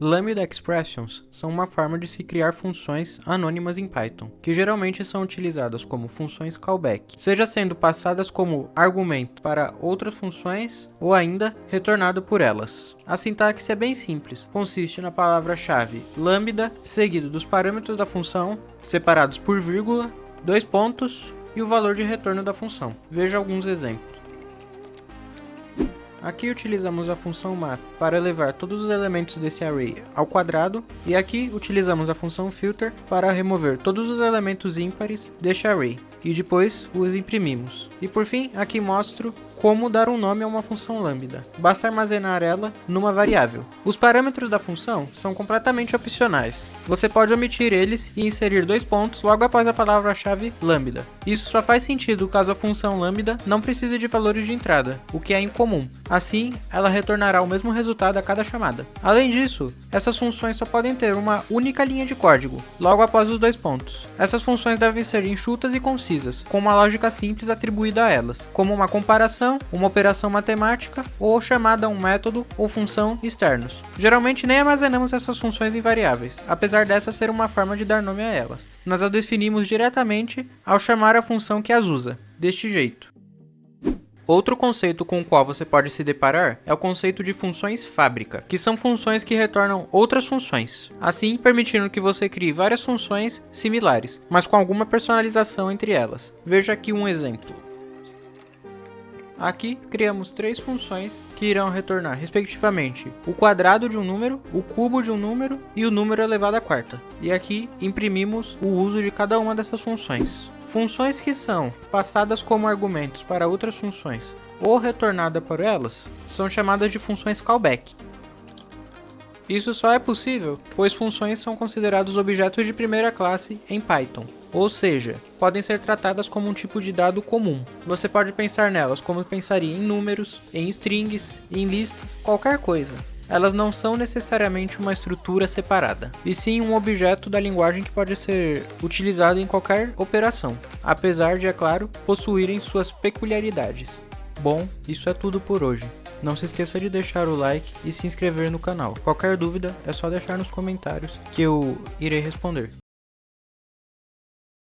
Lambda expressions são uma forma de se criar funções anônimas em Python, que geralmente são utilizadas como funções callback, seja sendo passadas como argumento para outras funções ou ainda retornado por elas. A sintaxe é bem simples, consiste na palavra-chave lambda seguido dos parâmetros da função, separados por vírgula, 2 pontos e o valor de retorno da função. Veja alguns exemplos. Aqui utilizamos a função map para elevar todos os elementos desse array ao quadrado, e aqui utilizamos a função filter para remover todos os elementos ímpares deste array, e depois os imprimimos. E por fim, aqui mostro como dar um nome a uma função lambda. Basta armazenar ela numa variável. Os parâmetros da função são completamente opcionais. Você pode omitir eles e inserir 2 pontos logo após a palavra-chave lambda. Isso só faz sentido caso a função lambda não precise de valores de entrada, o que é incomum. Assim, ela retornará o mesmo resultado a cada chamada. Além disso, essas funções só podem ter uma única linha de código, logo após os 2 pontos. Essas funções devem ser enxutas e concisas, com uma lógica simples atribuída a elas, como uma comparação, uma operação matemática ou chamada a um método ou função externos. Geralmente nem armazenamos essas funções em variáveis, apesar dessa ser uma forma de dar nome a elas. Nós as definimos diretamente ao chamar a função que as usa, deste jeito. Outro conceito com o qual você pode se deparar é o conceito de funções fábrica, que são funções que retornam outras funções, assim permitindo que você crie várias funções similares, mas com alguma personalização entre elas. Veja aqui um exemplo. Aqui criamos 3 funções que irão retornar respectivamente o quadrado de um número, o cubo de um número e o número elevado à quarta. E aqui imprimimos o uso de cada uma dessas funções. Funções que são passadas como argumentos para outras funções ou retornada por elas são chamadas de funções callback. Isso só é possível pois funções são considerados objetos de primeira classe em Python, ou seja, podem ser tratadas como um tipo de dado comum. Você pode pensar nelas como pensaria em números, em strings, em listas, qualquer coisa. Elas não são necessariamente uma estrutura separada, e sim um objeto da linguagem que pode ser utilizado em qualquer operação, apesar de, é claro, possuírem suas peculiaridades. Bom, isso é tudo por hoje. Não se esqueça de deixar o like e se inscrever no canal. Qualquer dúvida é só deixar nos comentários que eu irei responder.